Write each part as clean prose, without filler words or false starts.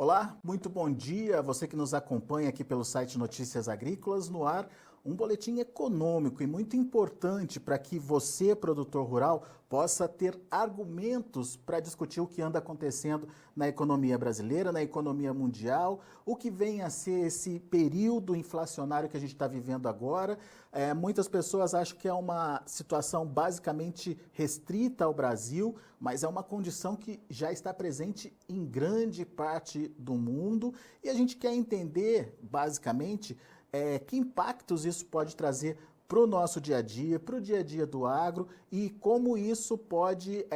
Olá, muito bom dia. Você que nos acompanha aqui pelo site Notícias Agrícolas, no ar, um boletim econômico e muito importante para que você, produtor rural, possa ter argumentos para discutir o que anda acontecendo na economia brasileira, na economia mundial, o que vem a ser esse período inflacionário que a gente está vivendo agora. Muitas pessoas acham que é uma situação basicamente restrita ao Brasil, mas é uma condição que já está presente em grande parte do mundo e a gente quer entender, basicamente, que impactos isso pode trazer para o nosso dia a dia, para o dia a dia do agro e como isso pode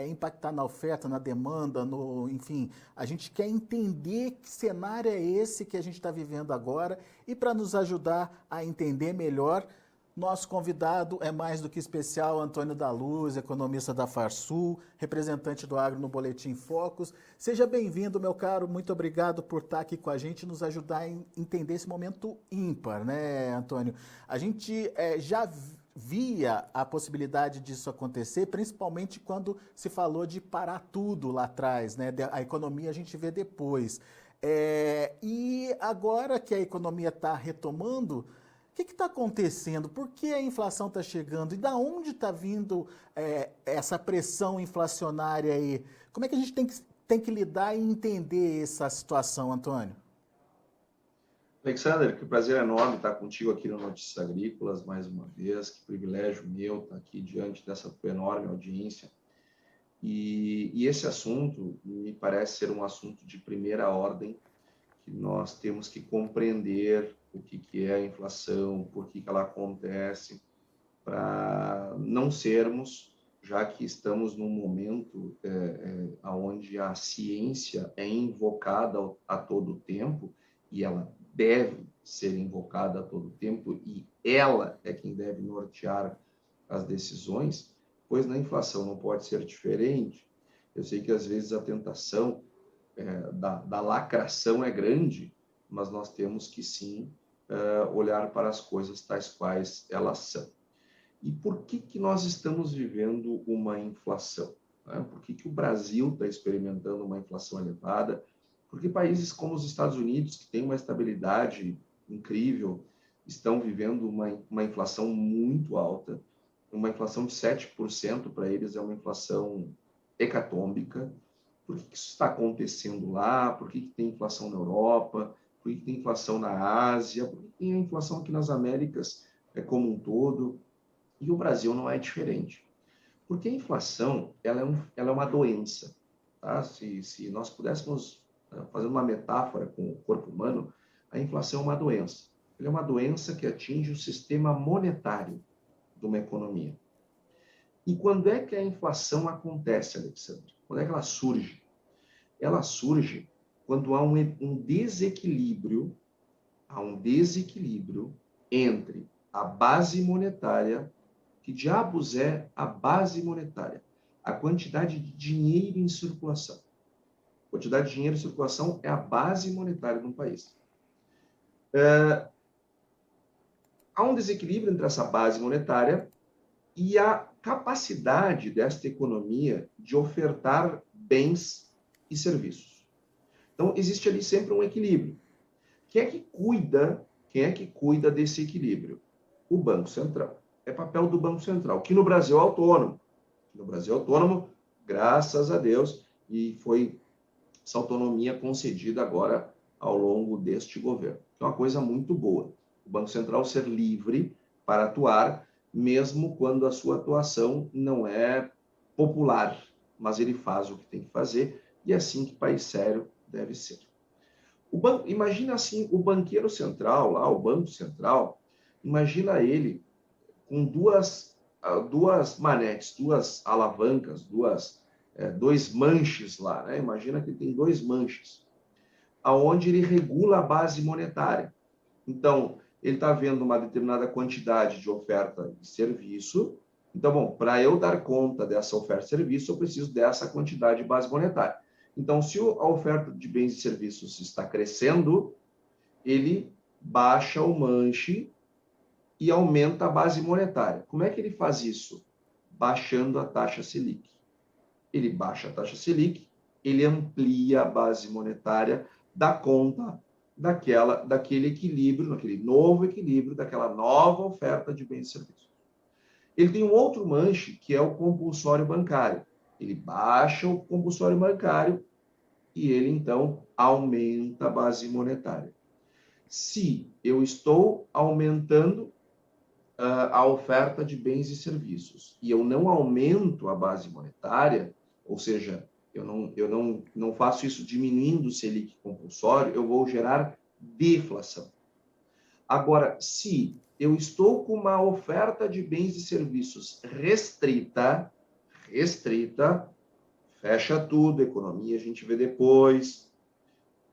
impactar na oferta, na demanda, enfim, a gente quer entender que cenário é esse que a gente está vivendo agora e para nos ajudar a entender melhor, nosso convidado é mais do que especial, Antônio da Luz, economista da Farsul, representante do agro no Boletim Focus. Seja bem-vindo, meu caro, muito obrigado por estar aqui com a gente e nos ajudar a entender esse momento ímpar, né, Antônio? A gente já via a possibilidade disso acontecer, principalmente quando se falou de parar tudo lá atrás, né? A economia a gente vê depois. E agora que a economia está retomando, o que está acontecendo? Por que a inflação está chegando? E da onde está vindo essa pressão inflacionária aí? Como é que a gente tem que lidar e entender essa situação, Antônio? Alexander, que prazer enorme estar contigo aqui no Notícias Agrícolas mais uma vez. Que privilégio meu estar aqui diante dessa tua enorme audiência. E esse assunto me parece ser um assunto de primeira ordem, que nós temos que compreender o que é a inflação, por que ela acontece, para não sermos, já que estamos num momento onde a ciência é invocada a todo tempo, e ela deve ser invocada a todo tempo, e ela é quem deve nortear as decisões, pois na inflação não pode ser diferente. Eu sei que às vezes a tentação da lacração é grande, mas nós temos que sim olhar para as coisas tais quais elas são. E por que nós estamos vivendo uma inflação? Né? Por que o Brasil está experimentando uma inflação elevada? Porque países como os Estados Unidos, que têm uma estabilidade incrível, estão vivendo uma inflação muito alta. Uma inflação de 7% para eles é uma inflação hecatômbica. Por que isso está acontecendo lá? Por que tem inflação na Europa? Por que tem inflação na Ásia? Por que tem a inflação aqui nas Américas como um todo? E o Brasil não é diferente. Porque a inflação ela é uma doença. Tá? Se nós pudéssemos fazer uma metáfora com o corpo humano, a inflação é uma doença. Ela é uma doença que atinge o sistema monetário de uma economia. E quando é que a inflação acontece, Alexandre? Quando é que ela surge? Ela surge quando há um desequilíbrio entre a base monetária. Que diabos é a base monetária? A quantidade de dinheiro em circulação. A quantidade de dinheiro em circulação é a base monetária de um país. Há um desequilíbrio entre essa base monetária e a capacidade desta economia de ofertar bens e serviços. Então, existe ali sempre um equilíbrio. Quem é que cuida desse equilíbrio? O Banco Central. É papel do Banco Central, que no Brasil é autônomo. No Brasil é autônomo, graças a Deus, e foi essa autonomia concedida agora ao longo deste governo. É uma coisa muito boa. O Banco Central ser livre para atuar, mesmo quando a sua atuação não é popular, mas ele faz o que tem que fazer, e é assim que país sério deve ser. Imagina assim, o banqueiro central, lá, o Banco Central, imagina ele com duas manetes, duas alavancas, dois manches lá, né? Imagina que ele tem dois manches, aonde ele regula a base monetária. Então, ele está vendo uma determinada quantidade de oferta de serviço. Então, bom, para eu dar conta dessa oferta de serviço, eu preciso dessa quantidade de base monetária. Então, se a oferta de bens e serviços está crescendo, ele baixa o manche e aumenta a base monetária. Como é que ele faz isso? Baixando a taxa Selic. Ele baixa a taxa Selic, ele amplia a base monetária da conta daquele equilíbrio, daquele novo equilíbrio, daquela nova oferta de bens e serviços. Ele tem um outro manche, que é o compulsório bancário. Ele baixa o compulsório bancário e ele, então, aumenta a base monetária. Se eu estou aumentando a oferta de bens e serviços e eu não aumento a base monetária, ou seja, eu não faço isso diminuindo o Selic compulsório, eu vou gerar deflação. Agora, se eu estou com uma oferta de bens e serviços restrita, fecha tudo, economia a gente vê depois,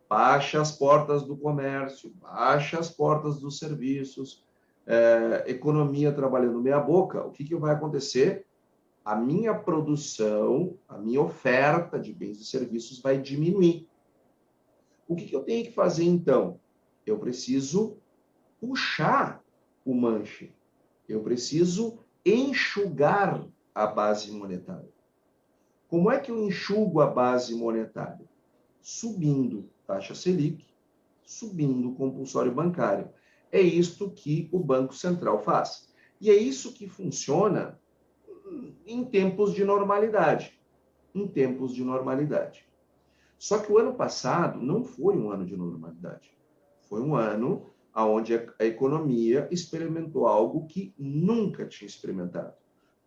baixa as portas do comércio, baixa as portas dos serviços, economia trabalhando meia boca, o que vai acontecer? A minha produção, a minha oferta de bens e serviços vai diminuir. O que eu tenho que fazer, então? Eu preciso puxar o manche. Eu preciso enxugar a base monetária. Como é que eu enxugo a base monetária? Subindo taxa Selic, subindo o compulsório bancário. É isto que o Banco Central faz. E é isso que funciona em tempos de normalidade. Em tempos de normalidade. Só que o ano passado não foi um ano de normalidade. Foi um ano onde a economia experimentou algo que nunca tinha experimentado.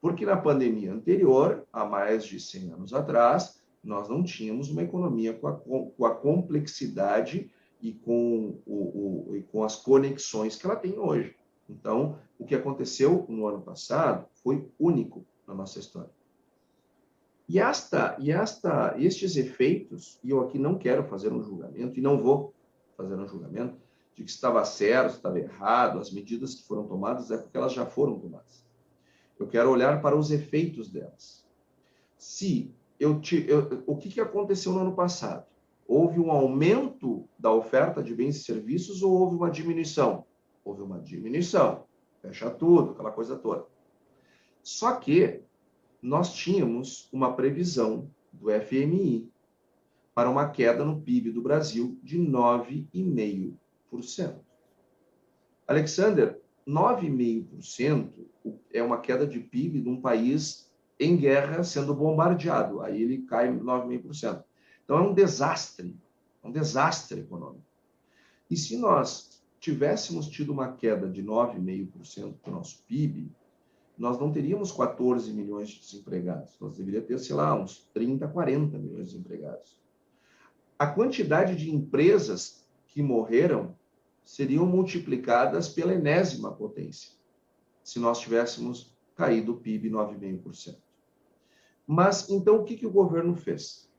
Porque na pandemia anterior, há mais de 100 anos atrás, nós não tínhamos uma economia com a complexidade e com as conexões que ela tem hoje. Então, o que aconteceu no ano passado foi único na nossa história. E estes efeitos, e eu aqui não quero fazer um julgamento, e não vou fazer um julgamento, de que estava certo, estava errado, as medidas que foram tomadas é porque elas já foram tomadas. Eu quero olhar para os efeitos delas. O que aconteceu no ano passado? Houve um aumento da oferta de bens e serviços ou houve uma diminuição? Houve uma diminuição. Fecha tudo, aquela coisa toda. Só que nós tínhamos uma previsão do FMI para uma queda no PIB do Brasil de 9,5%. Alexander, 9,5% é uma queda de PIB de um país em guerra sendo bombardeado. Aí ele cai 9,5%. Então é um desastre econômico. E se nós tivéssemos tido uma queda de 9,5% do nosso PIB, nós não teríamos 14 milhões de desempregados. Nós deveríamos ter, sei lá, uns 30, 40 milhões de desempregados. A quantidade de empresas que morreram seriam multiplicadas pela enésima potência, se nós tivéssemos caído o PIB 9,5%. Mas, então, o que o governo fez?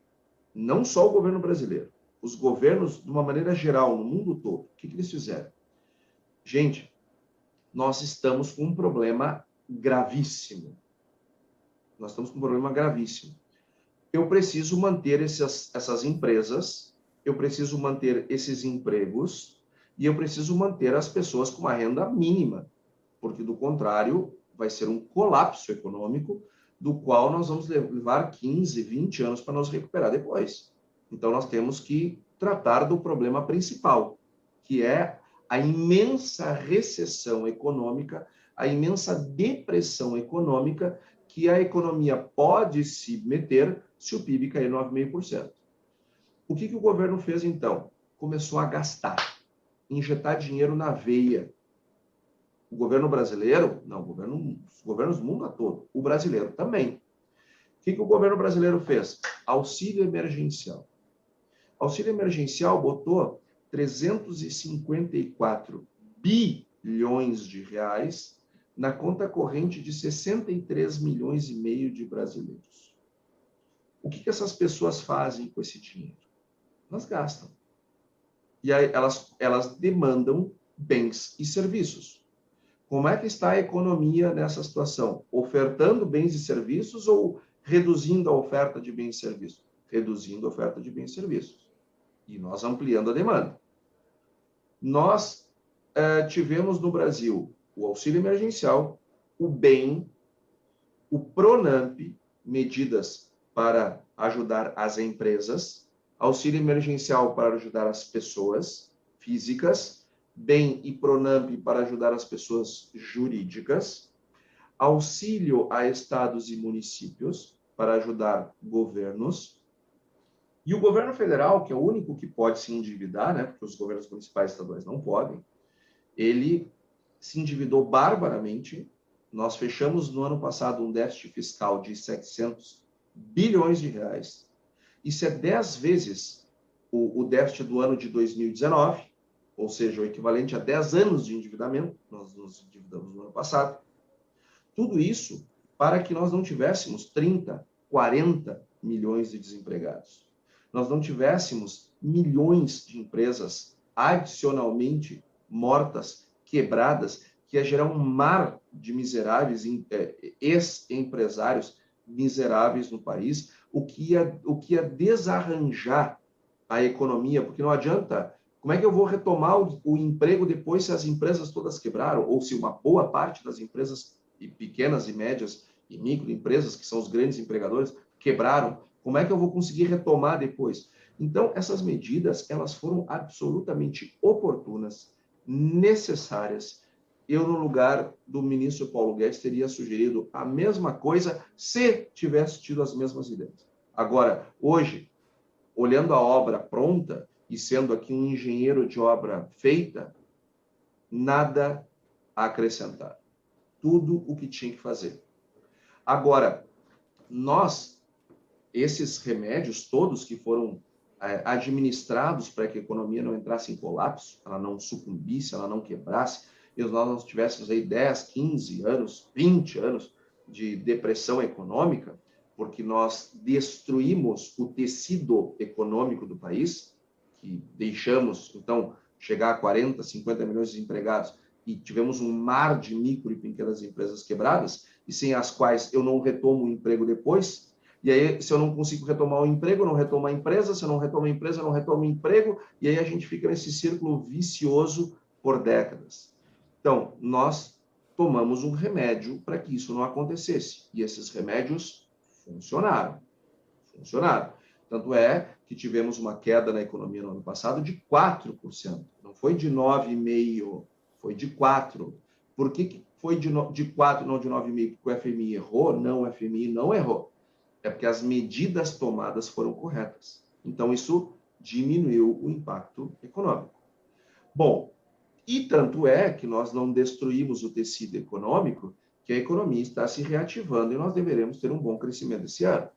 Não só o governo brasileiro, os governos, de uma maneira geral, no mundo todo, o que eles fizeram? Gente, nós estamos com um problema gravíssimo. Nós estamos com um problema gravíssimo. Eu preciso manter essas empresas, eu preciso manter esses empregos e eu preciso manter as pessoas com uma renda mínima, porque, do contrário, vai ser um colapso econômico do qual nós vamos levar 15, 20 anos para nos recuperar depois. Então, nós temos que tratar do problema principal, que é a imensa recessão econômica, a imensa depressão econômica que a economia pode se meter se o PIB cair 9,5%. O que o governo fez, então? Começou a gastar, injetar dinheiro na veia. O governo brasileiro, não, os governos do mundo todo, o brasileiro também. O que o governo brasileiro fez? Auxílio emergencial. Auxílio emergencial botou 354 bilhões de reais na conta corrente de 63 milhões e meio de brasileiros. O que essas pessoas fazem com esse dinheiro? Elas gastam. E aí elas demandam bens e serviços. Como é que está a economia nessa situação? Ofertando bens e serviços ou reduzindo a oferta de bens e serviços? Reduzindo a oferta de bens e serviços. E nós ampliando a demanda. Nós tivemos no Brasil o auxílio emergencial, o BEM, o PRONAMP, medidas para ajudar as empresas, auxílio emergencial para ajudar as pessoas físicas, BEM e PRONAMP para ajudar as pessoas jurídicas, auxílio a estados e municípios para ajudar governos, e o governo federal, que é o único que pode se endividar, né, porque os governos municipais e estaduais não podem, ele se endividou barbaramente. Nós fechamos no ano passado um déficit fiscal de 700 bilhões de reais. Isso é 10 vezes o déficit do ano de 2019, ou seja, o equivalente a 10 anos de endividamento. Nós nos endividamos no ano passado. Tudo isso para que nós não tivéssemos 30, 40 milhões de desempregados. Nós não tivéssemos milhões de empresas adicionalmente mortas, quebradas, que ia gerar um mar de miseráveis, ex-empresários miseráveis no país, o que ia desarranjar a economia, porque não adianta. Como é que eu vou retomar o emprego depois se as empresas todas quebraram, ou se uma boa parte das empresas pequenas e médias e microempresas, que são os grandes empregadores, quebraram? Como é que eu vou conseguir retomar depois? Então, essas medidas, elas foram absolutamente oportunas, necessárias. Eu, no lugar do ministro Paulo Guedes, teria sugerido a mesma coisa se tivesse tido as mesmas ideias. Agora, hoje, olhando a obra pronta e sendo aqui um engenheiro de obra feita, nada a acrescentar. Tudo o que tinha que fazer. Agora, esses remédios todos que foram administrados para que a economia não entrasse em colapso, ela não sucumbisse, ela não quebrasse, e nós não tivéssemos aí 10, 15 anos, 20 anos de depressão econômica, porque nós destruímos o tecido econômico do país, que deixamos, então, chegar a 40, 50 milhões de desempregados, e tivemos um mar de micro e pequenas empresas quebradas, e sem as quais eu não retomo o emprego depois. E aí, se eu não consigo retomar o emprego, eu não retomo a empresa, se eu não retomo a empresa, eu não retomo o emprego, e aí a gente fica nesse círculo vicioso por décadas. Então, nós tomamos um remédio para que isso não acontecesse, e esses remédios funcionaram. Tanto é que tivemos uma queda na economia no ano passado de 4%, não foi de 9,5%, foi de 4%. Por que foi de 4% não de 9,5%? Porque o FMI errou? Não, o FMI não errou. É porque as medidas tomadas foram corretas. Então, isso diminuiu o impacto econômico. Bom, e tanto é que nós não destruímos o tecido econômico, que a economia está se reativando e nós deveremos ter um bom crescimento esse ano.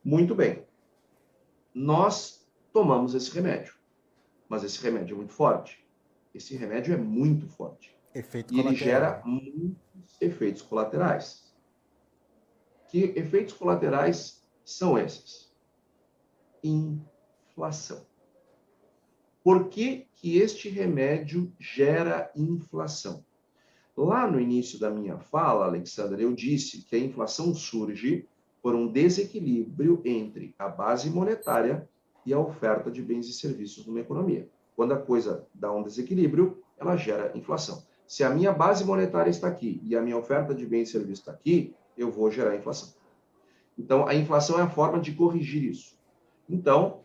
Muito bem. Nós tomamos esse remédio, mas esse remédio é muito forte. Esse remédio é muito forte. Efeito e ele gera colateral. muitos efeitos colaterais. Que efeitos colaterais são esses? Inflação. Por que que este remédio gera inflação? Lá no início da minha fala, Alexandre, eu disse que a inflação surge por um desequilíbrio entre a base monetária e a oferta de bens e serviços numa economia. Quando a coisa dá um desequilíbrio, ela gera inflação. Se a minha base monetária está aqui e a minha oferta de bens e serviços está aqui, eu vou gerar inflação. Então, a inflação é a forma de corrigir isso. Então,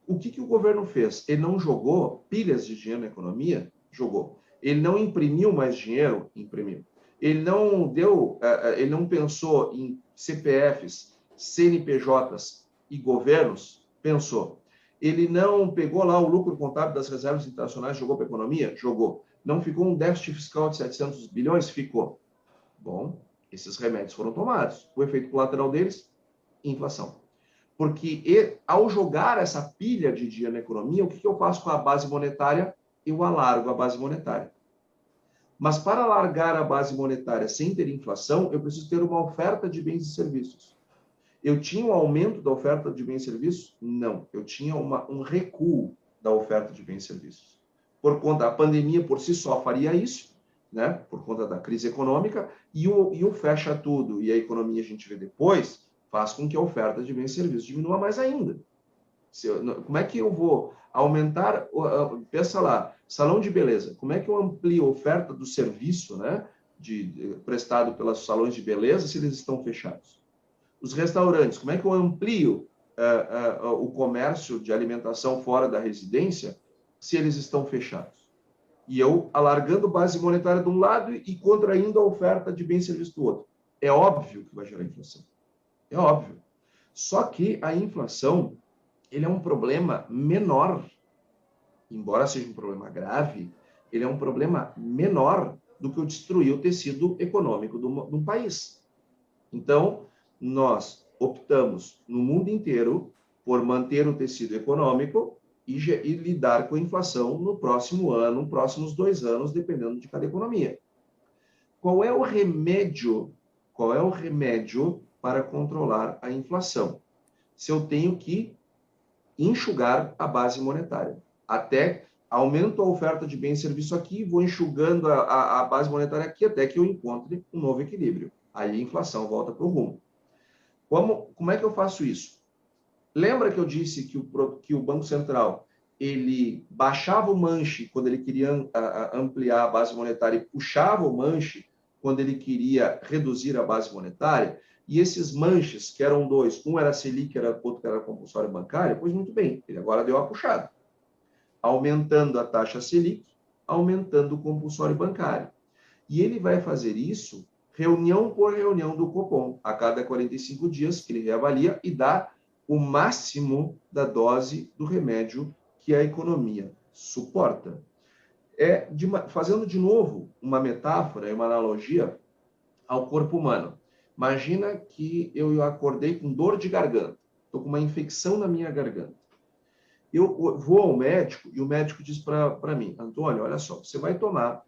o que o governo fez? Ele não jogou pilhas de dinheiro na economia? Jogou. Ele não imprimiu mais dinheiro? Imprimiu. Ele não pensou em CPFs, CNPJs e governos? Pensou. Ele não pegou lá o lucro contábil das reservas internacionais e jogou para a economia? Jogou. Não ficou um déficit fiscal de 700 bilhões? Ficou. Bom, esses remédios foram tomados. O efeito colateral deles? Inflação. Porque ao jogar essa pilha de dinheiro na economia, o que eu faço com a base monetária? Eu alargo a base monetária. Mas para alargar a base monetária sem ter inflação, eu preciso ter uma oferta de bens e serviços. Eu tinha um aumento da oferta de bens e serviços? Não. Eu tinha um recuo da oferta de bens e serviços. Por conta da pandemia, por si só, faria isso, né? Por conta da crise econômica, e o fecha tudo, e a economia a gente vê depois, faz com que a oferta de bens e serviços diminua mais ainda. Como é que eu vou aumentar? Pensa lá, salão de beleza. Como é que eu amplio a oferta do serviço, né, prestado pelos salões de beleza se eles estão fechados? Os restaurantes, como é que eu amplio o comércio de alimentação fora da residência se eles estão fechados? E eu alargando base monetária de um lado e contraindo a oferta de bem e serviço do outro. É óbvio que vai gerar inflação. É óbvio. Só que a inflação, ele é um problema menor. Embora seja um problema grave, ele é um problema menor do que o destruir o tecido econômico de um país. Então, nós optamos no mundo inteiro por manter o tecido econômico e lidar com a inflação no próximo ano, nos próximos 2 anos, dependendo de cada economia. Qual é o remédio? Qual é o remédio para controlar a inflação? Se eu tenho que enxugar a base monetária. Até aumento a oferta de bem e serviço aqui, vou enxugando a base monetária aqui até que eu encontre um novo equilíbrio. Aí a inflação volta para o rumo. Como é que eu faço isso? Lembra que eu disse que o Banco Central ele baixava o manche quando ele queria ampliar a base monetária e puxava o manche quando ele queria reduzir a base monetária? E esses manches, que eram dois, um era Selic, outro era compulsório bancário, pois muito bem, ele agora deu a puxada, aumentando a taxa Selic, aumentando o compulsório bancário. E ele vai fazer isso reunião por reunião do Copom, a cada 45 dias que ele reavalia e dá o máximo da dose do remédio que a economia suporta. Fazendo de novo uma metáfora e uma analogia ao corpo humano. Imagina que eu acordei com dor de garganta, estou com uma infecção na minha garganta. Eu vou ao médico e o médico diz para mim, Antônio, olha só, você vai tomar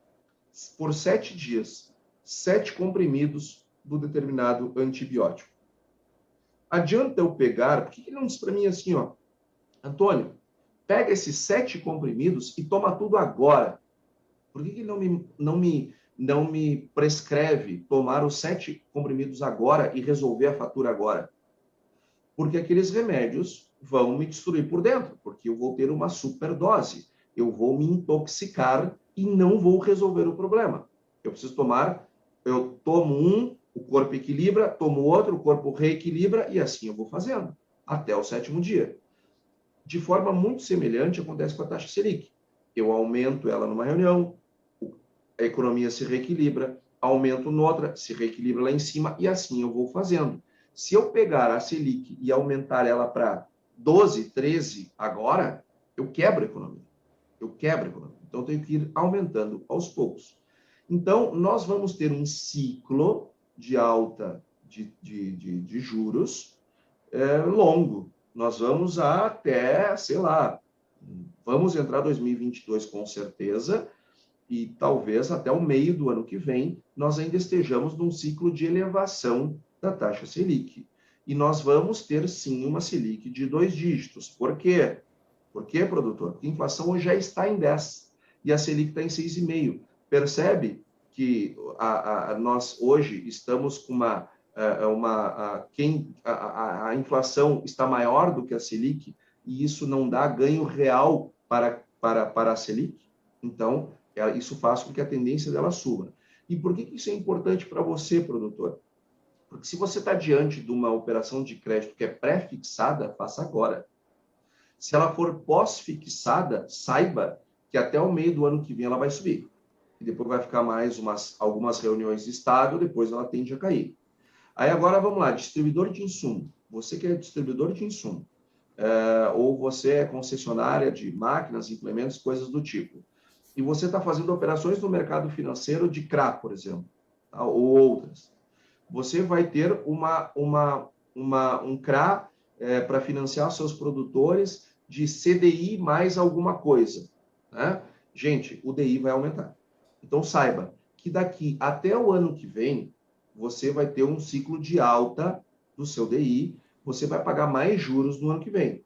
por 7 dias 7 comprimidos do determinado antibiótico. Adianta eu pegar, por que ele não diz para mim assim, ó, Antônio, pega esses 7 comprimidos e toma tudo agora? Por que ele não me prescreve tomar os 7 comprimidos agora e resolver a fatura agora? Porque aqueles remédios vão me destruir por dentro, porque eu vou ter uma superdose, eu vou me intoxicar e não vou resolver o problema. Eu preciso tomar, eu tomo um, o corpo equilibra, tomo outro, o corpo reequilibra e assim eu vou fazendo, até o 7º dia. De forma muito semelhante acontece com a taxa Selic. Eu aumento ela numa reunião, a economia se reequilibra, aumento noutra, se reequilibra lá em cima e assim eu vou fazendo. Se eu pegar a Selic e aumentar ela para 12, 13 agora, eu quebro a economia. Então, eu tenho que ir aumentando aos poucos. Então, nós vamos ter um ciclo de alta de juros longo. Nós vamos até, sei lá, vamos entrar em 2022 com certeza, e talvez até o meio do ano que vem, nós ainda estejamos num ciclo de elevação da taxa Selic. E nós vamos ter, sim, uma Selic de 2 dígitos. Por quê? Por quê, produtor? Porque a inflação hoje já está em 10 e a Selic está em 6,5. Percebe que nós hoje estamos com a inflação está maior do que a Selic e isso não dá ganho real para a Selic? Então, isso faz com que a tendência dela suba. E por que isso é importante para você, produtor? Porque se você está diante de uma operação de crédito que é pré-fixada, faça agora. Se ela for pós-fixada, saiba que até o meio do ano que vem ela vai subir. E depois vai ficar mais algumas reuniões estável, depois ela tende a cair. Aí agora vamos lá, distribuidor de insumo. Você que é distribuidor de insumo, ou você é concessionária de máquinas, implementos, coisas do tipo. E você está fazendo operações no mercado financeiro de CRA, por exemplo, tá? Ou outras. Você vai ter um CRA para financiar seus produtores de CDI mais alguma coisa. Né? Gente, o DI vai aumentar. Então, saiba que daqui até o ano que vem, você vai ter um ciclo de alta do seu DI, você vai pagar mais juros no ano que vem.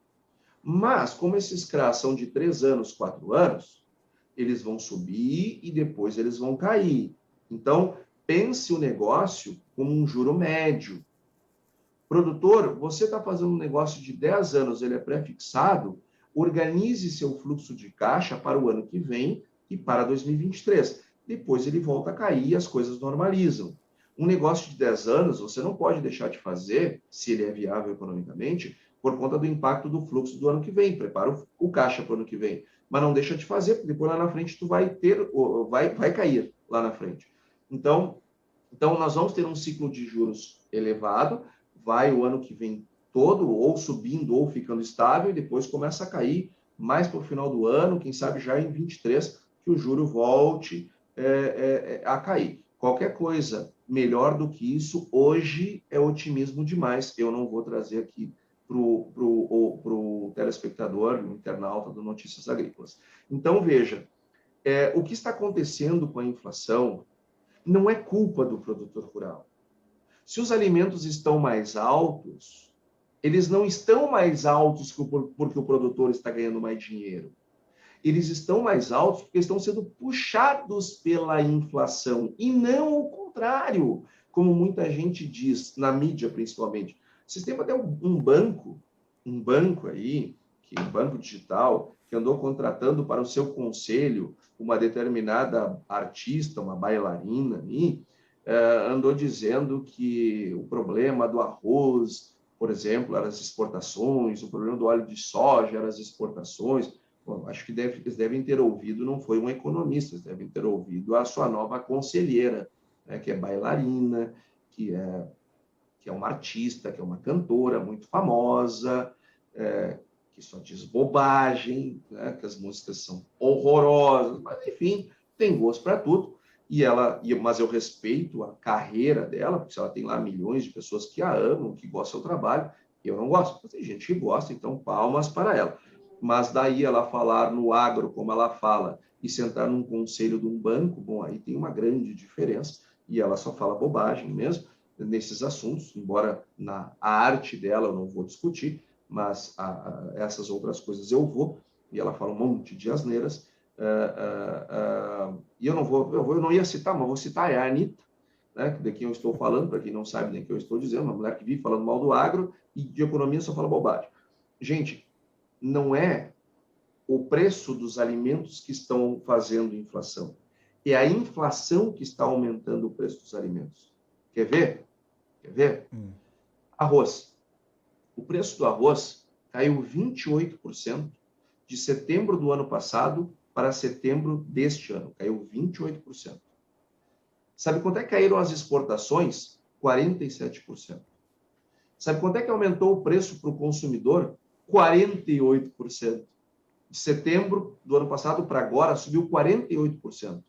Mas, como esses CRAs são de 3 anos, 4 anos, eles vão subir e depois eles vão cair. Então, pense o negócio como um juro médio. Produtor, você está fazendo um negócio de 10 anos, ele é pré-fixado, organize seu fluxo de caixa para o ano que vem e para 2023. Depois ele volta a cair e as coisas normalizam. Um negócio de 10 anos, você não pode deixar de fazer, se ele é viável economicamente, por conta do impacto do fluxo do ano que vem. Prepara o caixa para o ano que vem. Mas não deixa de fazer, porque depois lá na frente tu vai ter, vai cair lá na frente. Então, nós vamos ter um ciclo de juros elevado, vai o ano que vem todo, ou subindo, ou ficando estável, e depois começa a cair mais para o final do ano, quem sabe já em 23, que o juro volte a cair. Qualquer coisa melhor do que isso, hoje é otimismo demais. Eu não vou trazer aqui para o telespectador, o internauta do Notícias Agrícolas. Então, veja, o que está acontecendo com a inflação não é culpa do produtor rural. Se os alimentos estão mais altos, eles não estão mais altos porque o produtor está ganhando mais dinheiro. Eles estão mais altos porque estão sendo puxados pela inflação, e não o contrário, como muita gente diz, na mídia principalmente. Vocês têm até um banco aí, um banco digital, que andou contratando para o seu conselho uma determinada artista, uma bailarina aí, andou dizendo que o problema do arroz, por exemplo, eram as exportações, o problema do óleo de soja eram as exportações. Bom, acho que eles devem ter ouvido, não foi um economista, eles devem ter ouvido a sua nova conselheira, né, que é bailarina, que é uma artista, que é uma cantora muito famosa, que só diz bobagem, né, que as músicas são horrorosas, mas enfim, tem gosto para tudo. Mas eu respeito a carreira dela, porque ela tem lá milhões de pessoas que a amam, que gostam do trabalho. Eu não gosto, mas tem gente que gosta, então palmas para ela. Mas daí ela falar no agro como ela fala e sentar num conselho de um banco, bom, aí tem uma grande diferença, e ela só fala bobagem mesmo nesses assuntos, embora na arte dela eu não vou discutir, mas essas outras coisas eu vou, e ela fala um monte de asneiras, e eu não ia citar, mas vou citar, é a Anitta, né, de quem eu estou falando, para quem não sabe nem o que eu estou dizendo, uma mulher que vive falando mal do agro e de economia só fala bobagem. Gente, não é o preço dos alimentos que estão fazendo inflação, é a inflação que está aumentando o preço dos alimentos. Quer ver? Arroz. O preço do arroz caiu 28% de setembro do ano passado para setembro deste ano. Caiu 28%. Sabe quanto é que caíram as exportações? 47%. Sabe quanto é que aumentou o preço para o consumidor? 48%. De setembro do ano passado para agora, subiu 48%.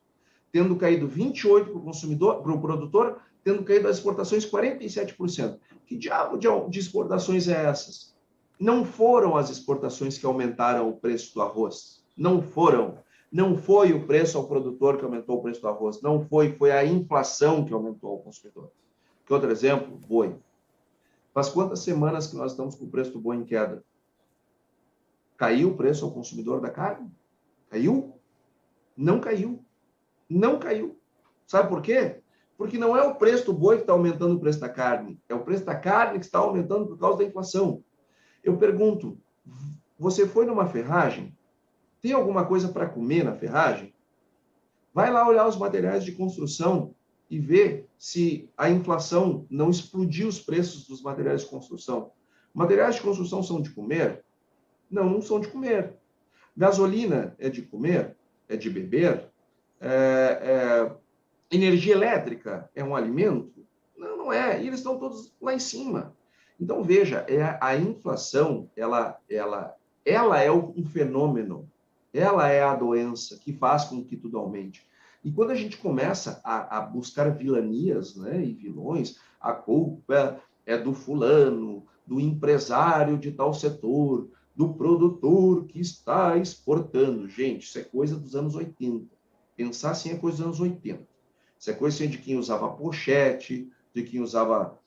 Tendo caído 28% para o consumidor, para o produtor, tendo caído as exportações 47%. Que diabo de exportações é essas? Não foram as exportações que aumentaram o preço do arroz. Não foram. Não foi o preço ao produtor que aumentou o preço do arroz. Não foi. Foi a inflação que aumentou ao consumidor. Que outro exemplo? Boi. Faz quantas semanas que nós estamos com o preço do boi em queda? Caiu o preço ao consumidor da carne? Caiu? Não caiu. Não caiu. Sabe por quê? Porque não é o preço do boi que está aumentando o preço da carne. É o preço da carne que está aumentando por causa da inflação. Eu pergunto, você foi numa ferragem? Tem alguma coisa para comer na ferragem? Vai lá olhar os materiais de construção e ver se a inflação não explodiu os preços dos materiais de construção. Materiais de construção são de comer? Não, não são de comer. Gasolina é de comer? É de beber? Energia elétrica é um alimento? Não, não é. E eles estão todos lá em cima. Então, veja, a inflação, ela é um fenômeno, ela é a doença que faz com que tudo aumente. E quando a gente começa a buscar vilanias, né, e vilões, a culpa é do fulano, do empresário de tal setor, do produtor que está exportando. Gente, isso é coisa dos anos 80. Pensar assim é coisa dos anos 80. Isso é coisa assim de quem usava pochete, de quem usava,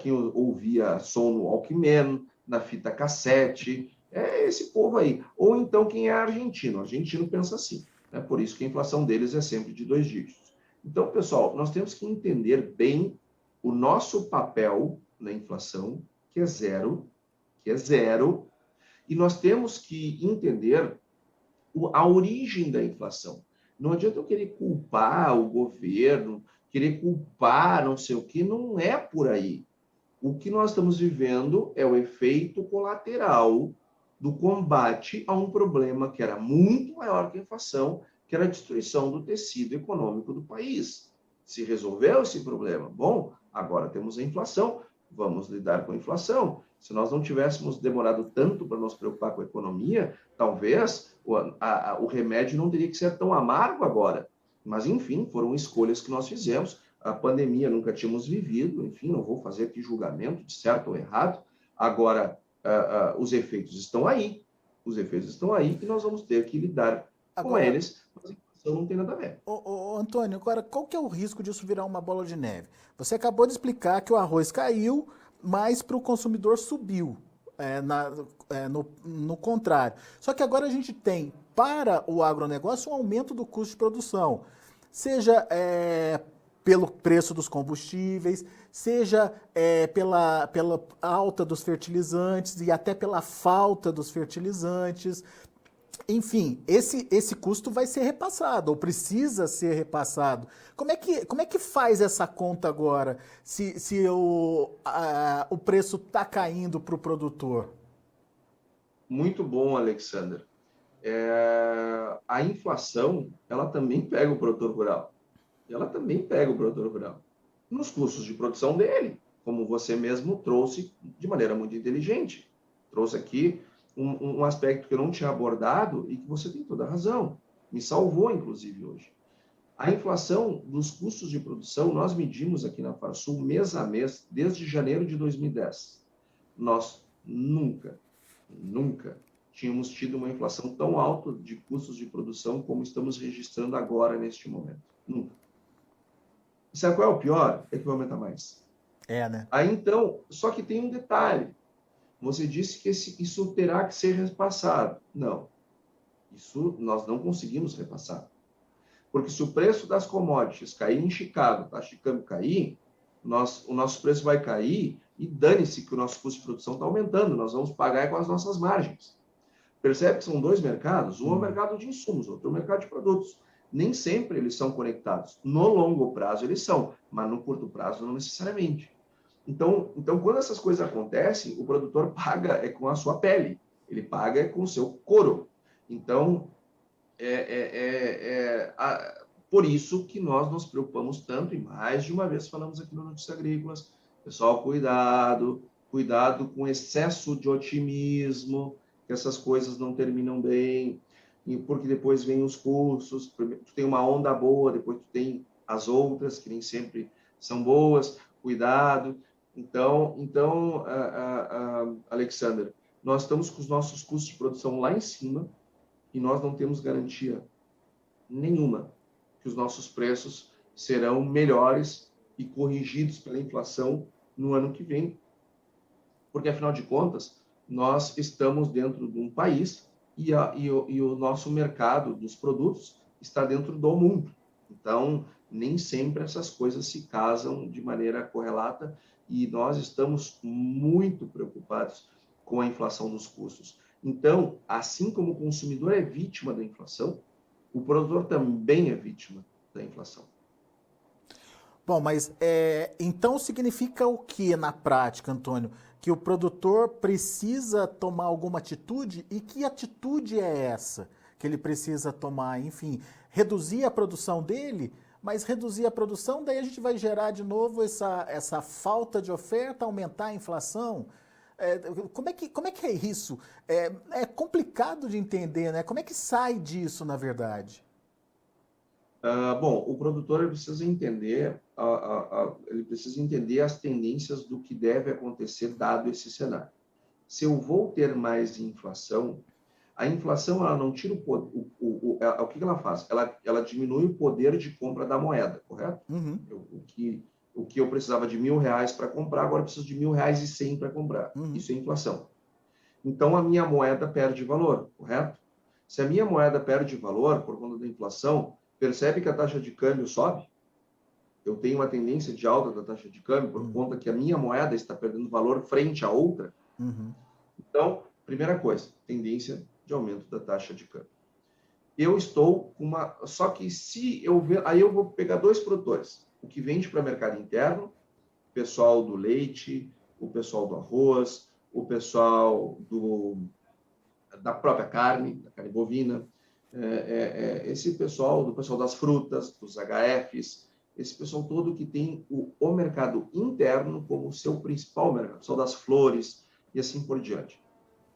quem ouvia som no Walkman, na fita cassete. É esse povo aí. Ou então quem é argentino. O argentino pensa assim. Né? Por isso que a inflação deles é sempre de 2 dígitos. Então, pessoal, nós temos que entender bem o nosso papel na inflação, que é zero, e nós temos que entender a origem da inflação. Não adianta eu querer culpar o governo, querer culpar, não sei o que, não é por aí. O que nós estamos vivendo é o efeito colateral do combate a um problema que era muito maior que a inflação, que era a destruição do tecido econômico do país. Se resolveu esse problema, bom, agora temos a inflação, vamos lidar com a inflação. Se nós não tivéssemos demorado tanto para nos preocupar com a economia, talvez o remédio não teria que ser tão amargo agora. Mas, enfim, foram escolhas que nós fizemos. A pandemia nunca tínhamos vivido, enfim, não vou fazer aqui julgamento de certo ou errado. Agora, os efeitos estão aí. Os efeitos estão aí e nós vamos ter que lidar com Agora, eles, mas a inflação não tem nada a ver. Antônio, agora qual que é o risco disso virar uma bola de neve? Você acabou de explicar que o arroz caiu, mas para o consumidor subiu. No contrário. Só que agora a gente tem para o agronegócio um aumento do custo de produção, seja pelo preço dos combustíveis, seja pela alta dos fertilizantes e até pela falta dos fertilizantes. Enfim, esse custo vai ser repassado, ou precisa ser repassado. Como é que faz essa conta agora, se o preço está caindo para o produtor? Muito bom, Alexander. A inflação, ela também pega o produtor rural. Ela também pega o produtor rural nos custos de produção dele, como você mesmo trouxe de maneira muito inteligente. Trouxe aqui um aspecto que eu não tinha abordado e que você tem toda a razão. Me salvou, inclusive, hoje. A inflação dos custos de produção, nós medimos aqui na Farsul mês a mês, desde janeiro de 2010. Nós nunca tínhamos tido uma inflação tão alta de custos de produção como estamos registrando agora, neste momento. Nunca. E sabe qual é o pior? É que vai aumentar mais. Né? Aí, então, só que tem um detalhe. Você disse que isso terá que ser repassado. Não. Isso nós não conseguimos repassar. Porque se o preço das commodities cair em Chicago, a taxa de câmbio cair, o nosso preço vai cair e dane-se que o nosso custo de produção está aumentando. Nós vamos pagar com as nossas margens. Percebe que são dois mercados? Um é o mercado de insumos, outro é o mercado de produtos. Nem sempre eles são conectados. No longo prazo eles são, mas no curto prazo não necessariamente. Então, quando essas coisas acontecem, o produtor paga com a sua pele, ele paga com o seu couro. Então, por isso que nós nos preocupamos tanto, e mais de uma vez falamos aqui no Notícias Agrícolas, pessoal, cuidado com excesso de otimismo, que essas coisas não terminam bem, porque depois vem os custos, tu tem uma onda boa, depois tu tem as outras, que nem sempre são boas, cuidado. Então Alexander, nós estamos com os nossos custos de produção lá em cima e nós não temos garantia nenhuma que os nossos preços serão melhores e corrigidos pela inflação no ano que vem, porque, afinal de contas, nós estamos dentro de um país e o nosso mercado dos produtos está dentro do mundo. Então, nem sempre essas coisas se casam de maneira correlata e nós estamos muito preocupados com a inflação dos custos. Então, assim como o consumidor é vítima da inflação, o produtor também é vítima da inflação. Bom, mas então significa o que na prática, Antônio? Que o produtor precisa tomar alguma atitude? E que atitude é essa que ele precisa tomar? Enfim, reduzir a produção dele, mas reduzir a produção, daí a gente vai gerar de novo essa falta de oferta, aumentar a inflação. Como é que é isso? É complicado de entender, né? Como é que sai disso, na verdade? Bom, o produtor ele precisa entender as tendências do que deve acontecer dado esse cenário. Se eu vou ter mais inflação, a inflação ela não tira o que ela faz? Ela diminui o poder de compra da moeda, correto? Uhum. O que eu precisava de R$ 1.000 para comprar, agora eu preciso de R$ 1.100 para comprar. Uhum. Isso é inflação. Então a minha moeda perde valor, correto? Se a minha moeda perde valor por conta da inflação, percebe que a taxa de câmbio sobe? Eu tenho uma tendência de alta da taxa de câmbio por conta que a minha moeda está perdendo valor frente à outra. Uhum. Então, primeira coisa, tendência de aumento da taxa de câmbio. Eu estou com uma... Só que se eu ver... Aí eu vou pegar dois produtores. O que vende para o mercado interno, o pessoal do leite, o pessoal do arroz, o pessoal da própria carne, da carne bovina, esse pessoal, do pessoal das frutas, dos HFs, esse pessoal todo que tem o mercado interno como seu principal mercado, o pessoal das flores e assim por diante.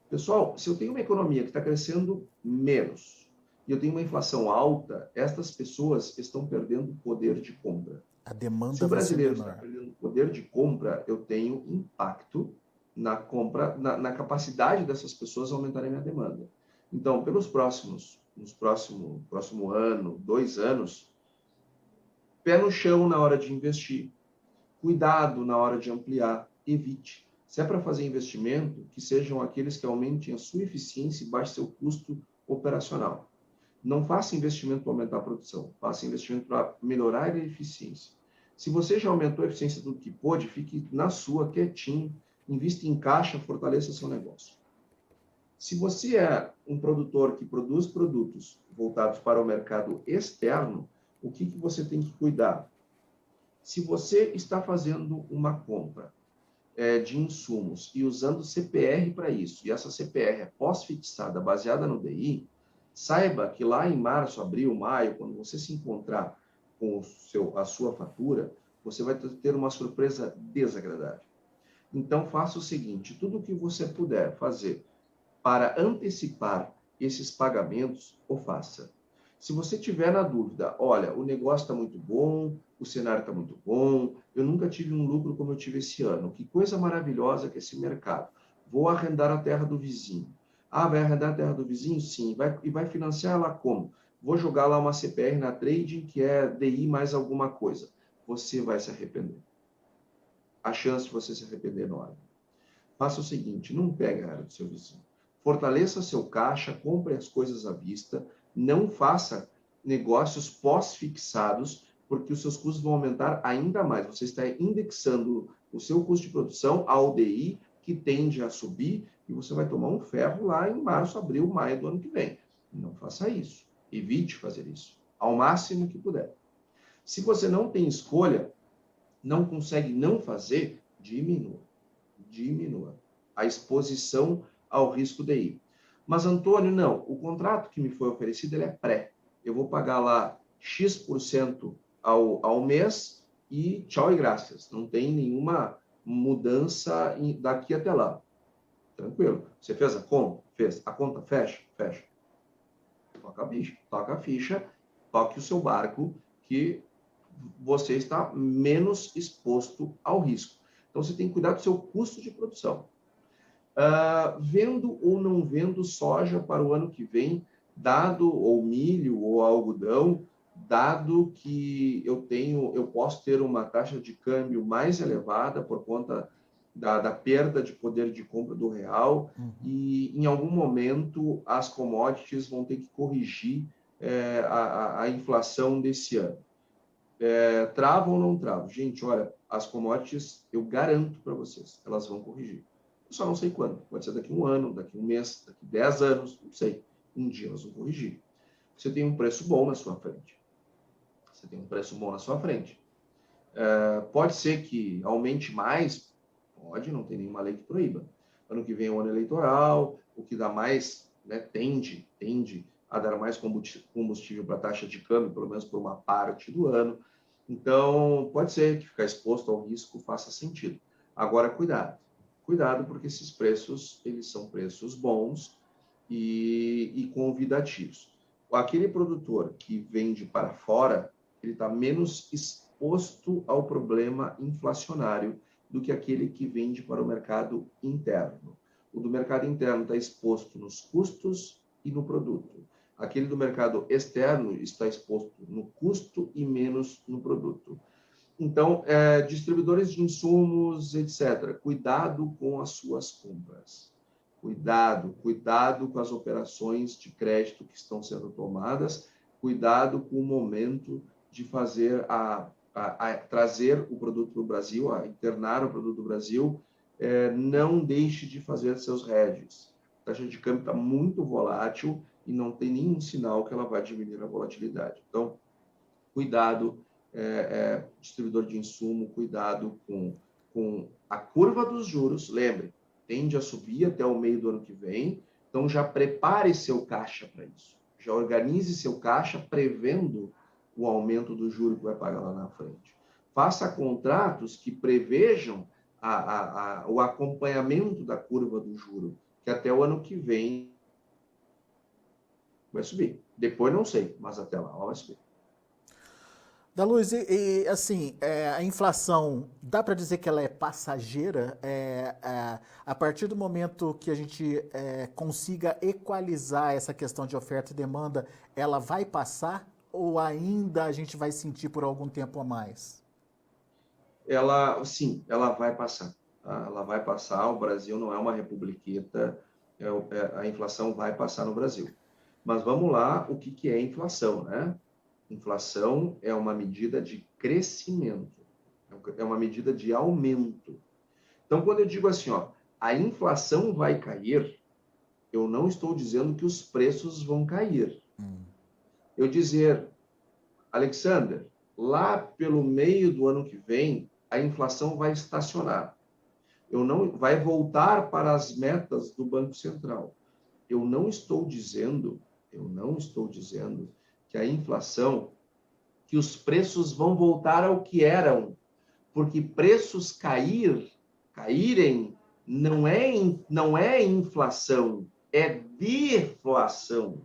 Pessoal, se eu tenho uma economia que está crescendo menos e eu tenho uma inflação alta, estas pessoas estão perdendo poder de compra. A Se demanda o vai ser brasileiro está menor. perdendo poder de compra, eu tenho impacto na compra, na capacidade dessas pessoas aumentarem a demanda. Então, próximo ano, 2 anos, pé no chão na hora de investir, cuidado na hora de ampliar, evite. Se é para fazer investimento, que sejam aqueles que aumentem a sua eficiência e baixem seu custo operacional. Não faça investimento para aumentar a produção, faça investimento para melhorar a eficiência. Se você já aumentou a eficiência do que pôde, fique na sua, quietinho, invista em caixa, fortaleça seu negócio. Se você é um produtor que produz produtos voltados para o mercado externo, o que você tem que cuidar? Se você está fazendo uma compra de insumos e usando CPR para isso, e essa CPR é pós-fixada, baseada no DI, saiba que lá em março, abril, maio, quando você se encontrar com a sua fatura, você vai ter uma surpresa desagradável. Então, faça o seguinte, tudo o que você puder fazer para antecipar esses pagamentos, o faça. Se você tiver na dúvida, olha, o negócio está muito bom, o cenário está muito bom, eu nunca tive um lucro como eu tive esse ano, que coisa maravilhosa que é esse mercado. Vou arrendar a terra do vizinho. Ah, vai arrendar a terra do vizinho? Sim. E vai financiar ela como? Vou jogar lá uma CPR na trading, que é DI mais alguma coisa. Você vai se arrepender. A chance de você se arrepender é enorme. Faça o seguinte, não pegue a área do seu vizinho. Fortaleça seu caixa, compre as coisas à vista, não faça negócios pós-fixados, porque os seus custos vão aumentar ainda mais. Você está indexando o seu custo de produção ao DI, que tende a subir, e você vai tomar um ferro lá em março, abril, maio do ano que vem. Não faça isso. Evite fazer isso, ao máximo que puder. Se você não tem escolha, não consegue não fazer, diminua a exposição ao risco DI. Mas, Antônio, não, o contrato que me foi oferecido ele é pré. Eu vou pagar lá X% ao mês e tchau e graças. Não tem nenhuma mudança daqui até lá. Tranquilo. Você fez a conta? Fez. A conta fecha? Fecha. Toca a ficha, toque o seu barco, que você está menos exposto ao risco. Então, você tem que cuidar do seu custo de produção. Vendo ou não vendo soja para o ano que vem, dado, ou milho, ou algodão, dado que eu posso ter uma taxa de câmbio mais elevada por conta da perda de poder de compra do real, e em algum momento as commodities vão ter que corrigir a inflação desse ano. Travam ou não travam? Gente, olha, as commodities, eu garanto para vocês, elas vão corrigir. Eu só não sei quando. Pode ser daqui 1 ano, daqui 1 mês, daqui 10 anos, não sei. Um dia elas vão corrigir. Você tem um preço bom na sua frente. Pode ser que aumente mais? Pode, não tem nenhuma lei que proíba. Ano que vem é o ano eleitoral, o que dá mais, né, tende a dar mais combustível para a taxa de câmbio, pelo menos por uma parte do ano. Então, pode ser que ficar exposto ao risco faça sentido. Agora, cuidado, porque esses preços, eles são preços bons e convidativos. Aquele produtor que vende para fora, ele está menos exposto ao problema inflacionário do que aquele que vende para o mercado interno. O do mercado interno está exposto nos custos e no produto. Aquele do mercado externo está exposto no custo e menos no produto. Então, distribuidores de insumos, etc., cuidado com as suas compras. Cuidado com as operações de crédito que estão sendo tomadas. Cuidado com o momento de fazer trazer o produto para o Brasil, a internar o produto do Brasil. Não deixe de fazer seus hedges. A taxa de câmbio está muito volátil e não tem nenhum sinal que ela vai diminuir a volatilidade. Então, cuidado distribuidor de insumo, cuidado com a curva dos juros. Lembre, tende a subir até o meio do ano que vem, então já prepare seu caixa para isso. Já organize seu caixa prevendo o aumento do juro que vai pagar lá na frente. Faça contratos que prevejam o acompanhamento da curva do juro, que até o ano que vem vai subir. Depois não sei, mas até lá ela vai subir. Da Luz, assim, a inflação, dá para dizer que ela é passageira? A partir do momento que a gente consiga equalizar essa questão de oferta e demanda, ela vai passar ou ainda a gente vai sentir por algum tempo a mais? Sim, ela vai passar. Tá? Ela vai passar. O Brasil não é uma republiqueta. A inflação vai passar no Brasil. Mas vamos lá, o que é inflação, né? Inflação é uma medida de crescimento, é uma medida de aumento. Então, quando eu digo assim, ó, a inflação vai cair, eu não estou dizendo que os preços vão cair. Eu dizer, Alexander, lá pelo meio do ano que vem, a inflação vai estacionar. Vai voltar para as metas do Banco Central. Eu não estou dizendo que a inflação, que os preços vão voltar ao que eram, porque preços caírem não é inflação, é deflação.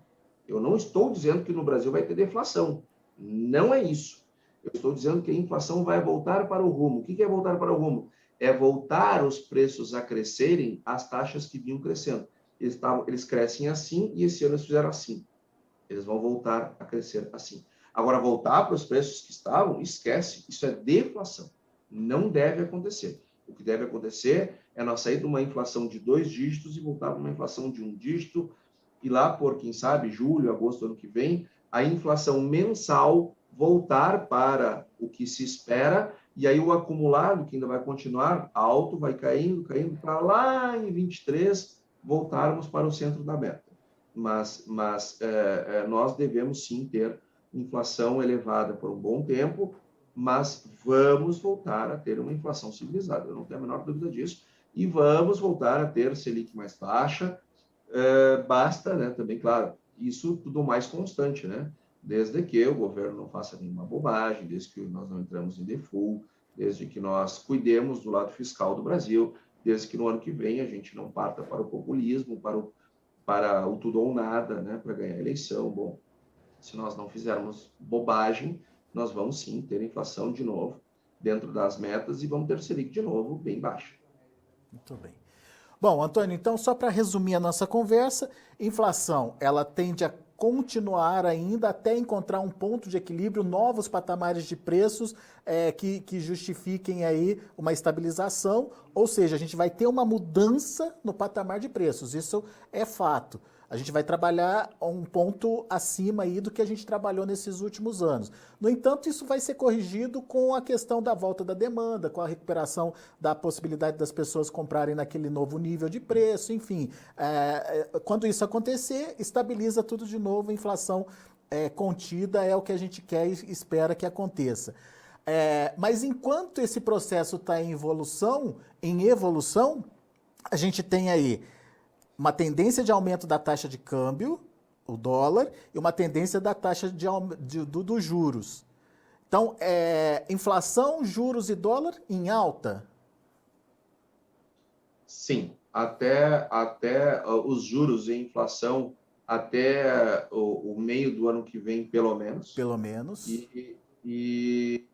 Eu não estou dizendo que no Brasil vai ter deflação, não é isso. Eu estou dizendo que a inflação vai voltar para o rumo. O que é voltar para o rumo? É voltar os preços a crescerem às taxas que vinham crescendo. Eles crescem assim e esse ano eles fizeram assim. Eles vão voltar a crescer assim. Agora, voltar para os preços que estavam, esquece. Isso é deflação. Não deve acontecer. O que deve acontecer é nós sair de uma inflação de 2 dígitos e voltar para uma inflação de 1 dígito. E lá por, quem sabe, julho, agosto do ano que vem, a inflação mensal voltar para o que se espera. E aí o acumulado, que ainda vai continuar alto, vai caindo para lá em 23, voltarmos para o centro da meta. Mas nós devemos sim ter inflação elevada por um bom tempo, mas vamos voltar a ter uma inflação civilizada, eu não tenho a menor dúvida disso, e vamos voltar a ter Selic mais baixa, basta, né, também, claro, isso tudo mais constante, né, desde que o governo não faça nenhuma bobagem, desde que nós não entramos em default, desde que nós cuidemos do lado fiscal do Brasil, desde que no ano que vem a gente não parta para o populismo, para o tudo ou nada, né, para ganhar a eleição. Bom, se nós não fizermos bobagem, nós vamos sim ter inflação de novo dentro das metas e vamos ter Selic de novo bem baixo. Muito bem. Bom, Antônio, então só para resumir a nossa conversa, inflação, ela tende a continuar ainda até encontrar um ponto de equilíbrio, novos patamares de preços que justifiquem aí uma estabilização, ou seja, a gente vai ter uma mudança no patamar de preços, isso é fato. A gente vai trabalhar um ponto acima aí do que a gente trabalhou nesses últimos anos. No entanto, isso vai ser corrigido com a questão da volta da demanda, com a recuperação da possibilidade das pessoas comprarem naquele novo nível de preço, enfim. Quando isso acontecer, estabiliza tudo de novo, a inflação contida é o que a gente quer e espera que aconteça. Mas enquanto esse processo está em evolução, a gente tem aí uma tendência de aumento da taxa de câmbio, o dólar, e uma tendência da taxa dos juros. Então, inflação, juros e dólar em alta? Sim, até os juros e inflação até o meio do ano que vem, pelo menos. Pelo menos. E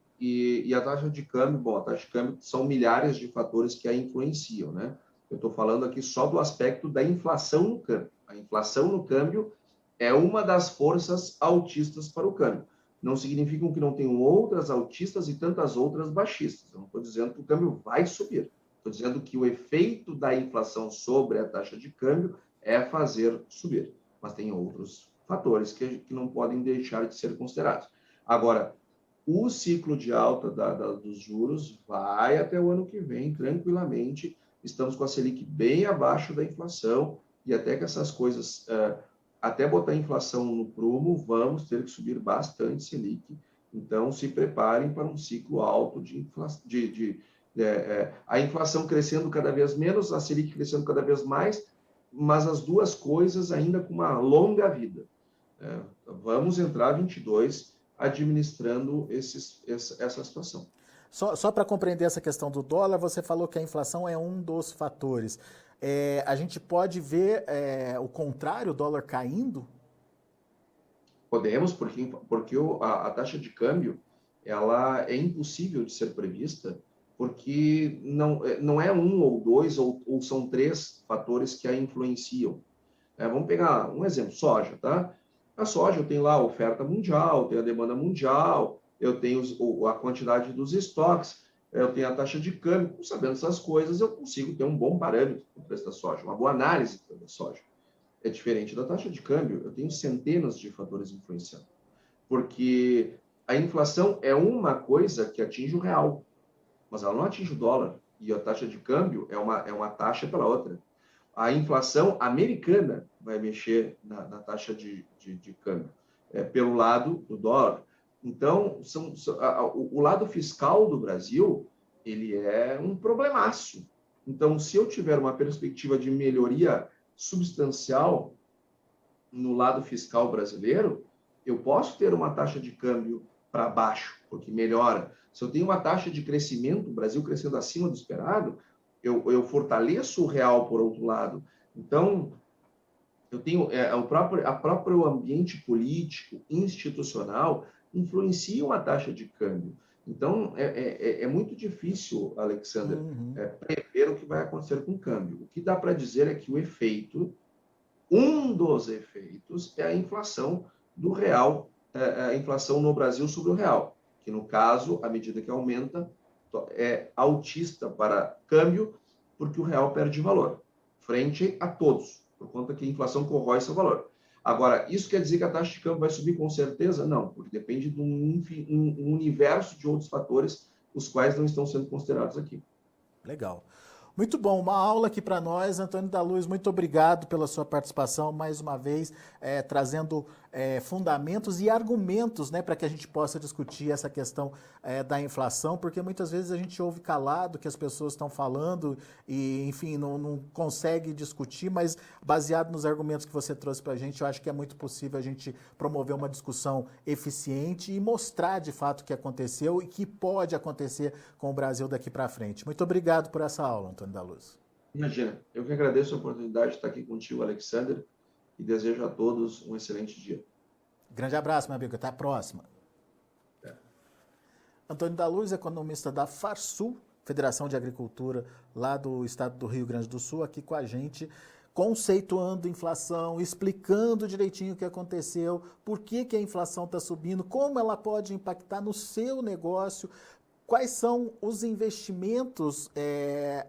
a taxa de câmbio, bom, a taxa de câmbio são milhares de fatores que a influenciam, né? Eu estou falando aqui só do aspecto da inflação no câmbio. A inflação no câmbio é uma das forças altistas para o câmbio. Não significa que não tenham outras altistas e tantas outras baixistas. Eu não estou dizendo que o câmbio vai subir. Estou dizendo que o efeito da inflação sobre a taxa de câmbio é fazer subir. Mas tem outros fatores que não podem deixar de ser considerados. Agora, o ciclo de alta dos juros vai até o ano que vem, tranquilamente. Estamos com a Selic bem abaixo da inflação e até que essas coisas, até botar a inflação no prumo, vamos ter que subir bastante Selic Então, se preparem para um ciclo alto de inflação, a inflação crescendo cada vez menos, a Selic crescendo cada vez mais, mas as duas coisas ainda com uma longa vida. Vamos entrar 22 administrando essa situação. Só para compreender essa questão do dólar, você falou que a inflação é um dos fatores. A gente pode ver o contrário, o dólar caindo? Podemos, porque a taxa de câmbio ela é impossível de ser prevista, porque não é um ou dois, ou são três fatores que a influenciam. Vamos pegar um exemplo, soja, tá? A soja, eu tenho lá a oferta mundial, tenho a demanda mundial, eu tenho a quantidade dos estoques, eu tenho a taxa de câmbio. Sabendo essas coisas, eu consigo ter um bom parâmetro do preço da soja, uma boa análise da soja. É diferente da taxa de câmbio, eu tenho centenas de fatores influenciando. Porque a inflação é uma coisa que atinge o real, mas ela não atinge o dólar. E a taxa de câmbio é uma taxa pela outra. A inflação americana vai mexer na taxa de câmbio, pelo lado do dólar. Então, o lado fiscal do Brasil, ele é um problemaço. Então, se eu tiver uma perspectiva de melhoria substancial no lado fiscal brasileiro, eu posso ter uma taxa de câmbio para baixo, porque melhora. Se eu tenho uma taxa de crescimento, o Brasil crescendo acima do esperado, eu fortaleço o real por outro lado. Então, eu tenho a próprio ambiente político, institucional, influencia a taxa de câmbio. Então, é muito difícil, Alexander, prever o que vai acontecer com o câmbio. O que dá para dizer é que um dos efeitos é a inflação do real, a inflação no Brasil sobre o real, que no caso, à medida que aumenta, é altista para câmbio, porque o real perde valor, frente a todos, por conta que a inflação corrói seu valor. Agora, isso quer dizer que a taxa de câmbio vai subir com certeza? Não, porque depende de um universo de outros fatores, os quais não estão sendo considerados aqui. Legal. Muito bom, uma aula aqui para nós. Antônio da Luz, muito obrigado pela sua participação, mais uma vez, trazendo fundamentos e argumentos, né, para que a gente possa discutir essa questão da inflação, porque muitas vezes a gente ouve calado que as pessoas estão falando e, enfim, não consegue discutir, mas baseado nos argumentos que você trouxe para a gente, eu acho que é muito possível a gente promover uma discussão eficiente e mostrar de fato o que aconteceu e que pode acontecer com o Brasil daqui para frente. Muito obrigado por essa aula, Antônio da Luz. Imagina, eu que agradeço a oportunidade de estar aqui contigo, Alexander, e desejo a todos um excelente dia. Grande abraço, meu amigo. Até a próxima. Antônio da Luz, economista da Farsul, Federação de Agricultura, lá do estado do Rio Grande do Sul, aqui com a gente, conceituando inflação, explicando direitinho o que aconteceu, por que a inflação está subindo, como ela pode impactar no seu negócio, quais são os investimentos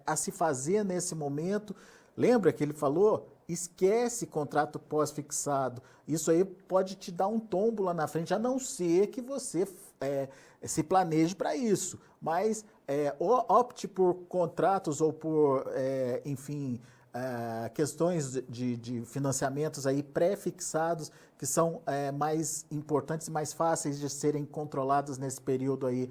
a se fazer nesse momento. Lembra que ele falou? Esquece contrato pós-fixado. Isso aí pode te dar um tombo lá na frente, a não ser que você se planeje para isso. Mas opte por contratos ou por, enfim, questões de financiamentos aí pré-fixados, que são mais importantes e mais fáceis de serem controlados nesse período aí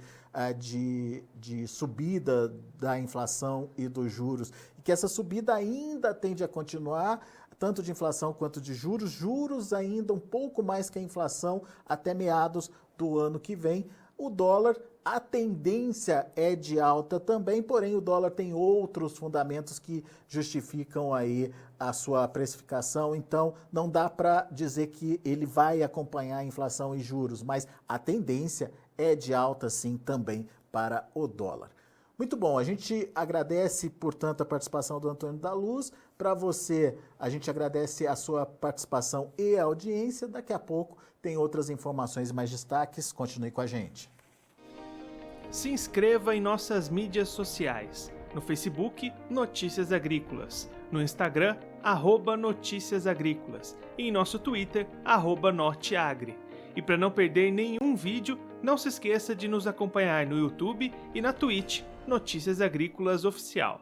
de subida da inflação e dos juros. E que essa subida ainda tende a continuar, tanto de inflação quanto de juros. Juros ainda um pouco mais que a inflação até meados do ano que vem. O dólar, a tendência é de alta também, porém o dólar tem outros fundamentos que justificam aí a sua precificação, então não dá para dizer que ele vai acompanhar a inflação e juros, mas a tendência é de alta sim também para o dólar. Muito bom, a gente agradece, portanto, a participação do Antônio da Luz. Para você, a gente agradece a sua participação e a audiência. Daqui a pouco tem outras informações e mais destaques. Continue com a gente. Se inscreva em nossas mídias sociais. No Facebook, Notícias Agrícolas. No Instagram, @Notícias Agrícolas. E em nosso Twitter, @Norteagri. E para não perder nenhum vídeo, não se esqueça de nos acompanhar no YouTube e na Twitch, Notícias Agrícolas Oficial.